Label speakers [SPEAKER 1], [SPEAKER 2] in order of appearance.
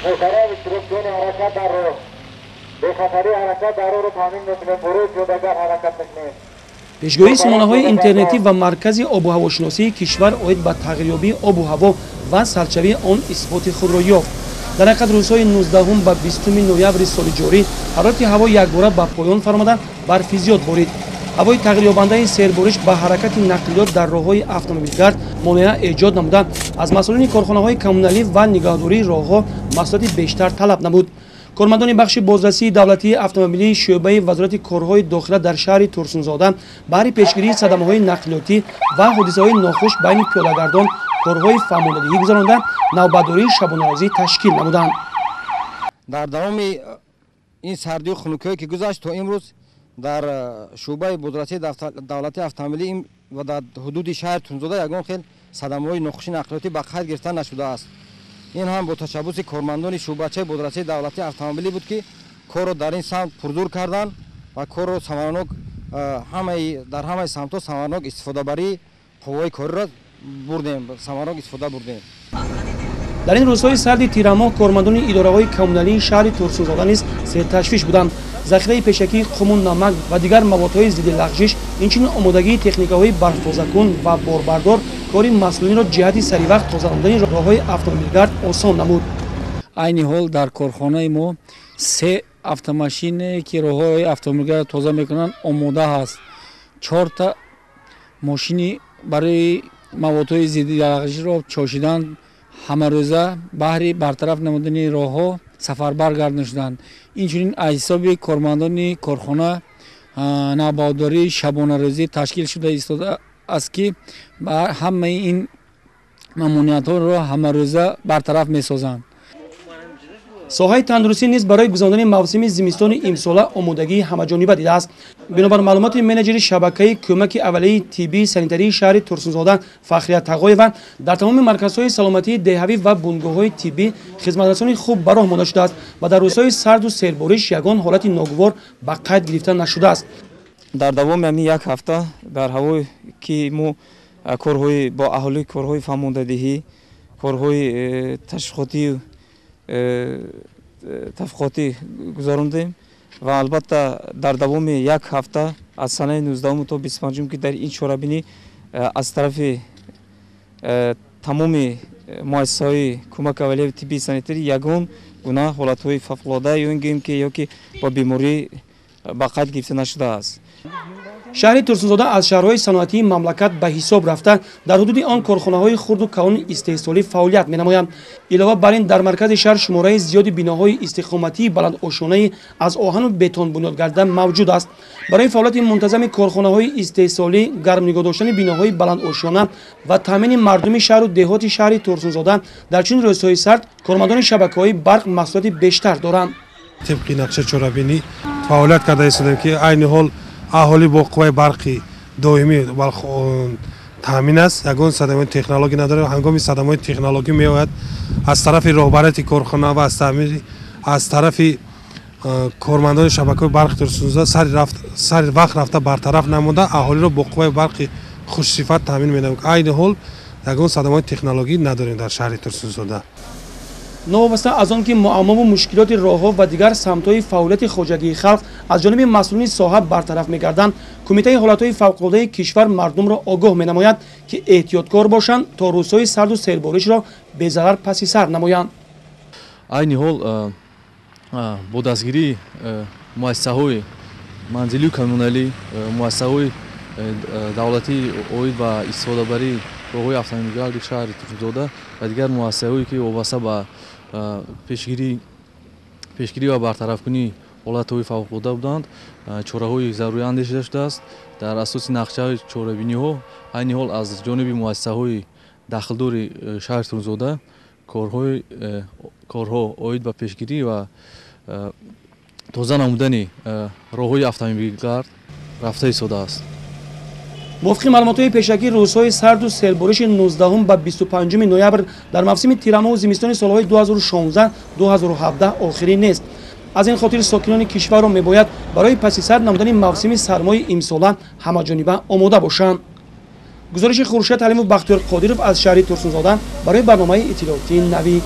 [SPEAKER 1] مشرع instrucțiune حرکت در رو به خطری حرکت در رو تامین میکنه ورود جداگر حرکت میکنه.
[SPEAKER 2] پیشگویی سامانه‌های اینترنتی و مرکز آب و هواشناسی کشور اوید به تغییریابی آب و هوا و سرچوی آن اثبات خود را یافت. در حقیقت روزهای 19 و 20 نوامبر سال جاری حرارت هوا یکباره به پایان فرامده برف زیاد بارید. هوای تغییریابنده سیربارش به حرکت نقلیات در راههای اتومبیلگرد مانع ایجاد نموده از مسئولین کارخانه‌های کمونالی و نگهداری راهها محصولات بیشتر طلب نمود. کارمندان بخش بازرسی دولتی اتومبیلی شعبه وزارت کارهای داخله در شهر ترسونزاده برای پیشگیری صدمه‌های نقلیاتی و حادثه‌های ناخوش بین پیاده‌گردان کارهای فرماندهی گذرانده نوبت‌داری شبانه‌روزی تشکیل نمودند.
[SPEAKER 3] در دوام این سردی و خنکایی که گذشت تا امروز در شعبه بازرسی دولتی اتومبیلی و در حدود شهر ترسونزاده یگان خیل صدمه‌های ناخوش نقلیاتی به قید گرفته نشده است. این هم با تشبث کارمندان شعبه بازرسی دولتی اتومبیلی بود که کار را در این سمت پرزور کردند و کار را ثمرناک در همه سمت‌ها ثمرناک استفاده بری قوای کاری را بردیم، ثمرناک استفاده بردیم.
[SPEAKER 2] در این روزهای سردی تیرماه کارمندان اداره‌های کمونالی شهر ترسونزاده نیز زیر تشویش بودند. ذخیره پیشکی، خمون، نمک و دیگر موادهای ضد لغزش، اینچنین آمادگی تکنیک‌های برف‌تازه‌کن و باربردار کاری مسئولین را جهت سریع وقت تازه نمودن راه‌های اتومبیلگرد آسان نمود.
[SPEAKER 4] عین حال در کارخانه ما 3 автомашин که راه‌های اتومبیلگرد تازه میکنند آماده است. 4 تا ماشین برای موادهای ضد لغزش را چاشیدن همه روزه بهر برطرف نمودن راه‌ها سفربر گردانده شدند. اینچنین از حساب کارمندان کارخانه نوبت‌داری شبانه روزی تشکیل شده ایستاده است که همه این ممانعت‌ها را همه روزه برطرف می‌سازند.
[SPEAKER 2] ساحه تندرستی نیز برای گذراندن موسم زمستان امسال آمادگی همه‌جانبه دیده است. بنابر معلومات منیجر شبکه کمک اولیه طبی سانیتری شهر ترسونزاده فخریت تقایوند در تمام مرکزهای سلامتی دهوی و بنگاه‌های طبی خدمترسانی خوب به راه مانده شده است و در روزهای سرد و سیربارش یگان حالت ناگوار به قید گرفته نشده است.
[SPEAKER 5] در دوام همین یک هفته در هوای که ما کارهای با اهالی کارهای فرماندهی کارهای تشخیصاتی تفقاتی گذراندیم و البته در دوام یک هفته از سنه 19 تا 25 که در این چاره‌بینی از طرف تمام مؤسسه‌های کمک اولیه طبی سانیتری یگان گونه حالت‌های فوق‌العاده یا که با بیماری به قید گرفته نشده است.
[SPEAKER 2] شهر ترسونزاده از شهرهای صنعتی مملکت به حساب رفته در حدود آن کارخانه‌های خرد و کلان استحصالی فعالیت می‌نمایند. علاوه بر این در مرکز شهر شماره زیادی بناهای استخداماتی بلند آشانه از آهن و بتون بنیاد گردیده موجود است. برای فعالیت منتظم کارخانه‌های استحصالی، گرم نگاه داشتن بناهای بلند آشانه و تامین مردم شهر و دهات شهر ترسونزاده در چنین روزهای سرد کارمندان شبکه‌های برق محصولات بیشتر دارند.
[SPEAKER 6] طبق نقشه چاره‌بینی فعالیت کرده ایستادیم که عین حال اهالی با قوه برقی دائمی تامین است. یگان صدمه تکنولوژی نداره. هنگامی صدمه تکنولوژی میآید از طرف رهبرت کارخانه و از طرف کارمندان شبکه برق ترسونزاده سر وقت رفته برطرف نموده اهالی را با قوه برقی خوش صفت تامین می‌نمود. عین حال یگان صدمه تکنولوژی نداریم در شهر ترسونزاده.
[SPEAKER 2] نوابسته از آن که معما و مشکلات راه‌ها و دیگر سمت‌های فعالیت خواجگی خلق از جانب مسئولین صاحب برطرف می‌گردند، کمیته حالت‌های فوق‌العاده کشور مردم را آگاه می‌نماید که احتیاطکار باشند تا روزهای سرد و سیربارش را به ضرر پس سر نمایند.
[SPEAKER 7] عین حال با دستگیری مؤسسه‌های منزلی و کمونالی، مؤسسه‌های دولتی اوید و استفاده بری راه‌های اتومبیلگرد شهر ترسونزاده و دیگر مؤسسه‌هایی که وابسته به پیشگیری و برطرف کنی حالت‌های فوق‌العاده بودند چاره‌های ضروری اندیشیده شده است. در اساس نقشه چاره‌بینی‌ها عین حال از جانب مؤسسه‌های داخلدار شهر ترسونزاده کارها اوید به پیشگیری و تازه نمودن راه‌های اتومبیلگرد رفته ایستاده است.
[SPEAKER 2] موافق معلومات‌های پیشکی روزهای سرد و سیلبارش 19 و 25 نوامبر در موسم تیرماه و زمستان سال‌های 2016-2017 آخرین نیست. از این خاطر ساکنان کشور را می‌باید برای پس سرد نمودن موسم سرمای امسال همه‌جانبه آماده باشند. گزارش خورشید حلیم و بختیار قادرov از شهر ترسونزاده برای برنامه اطلاعاتی نوی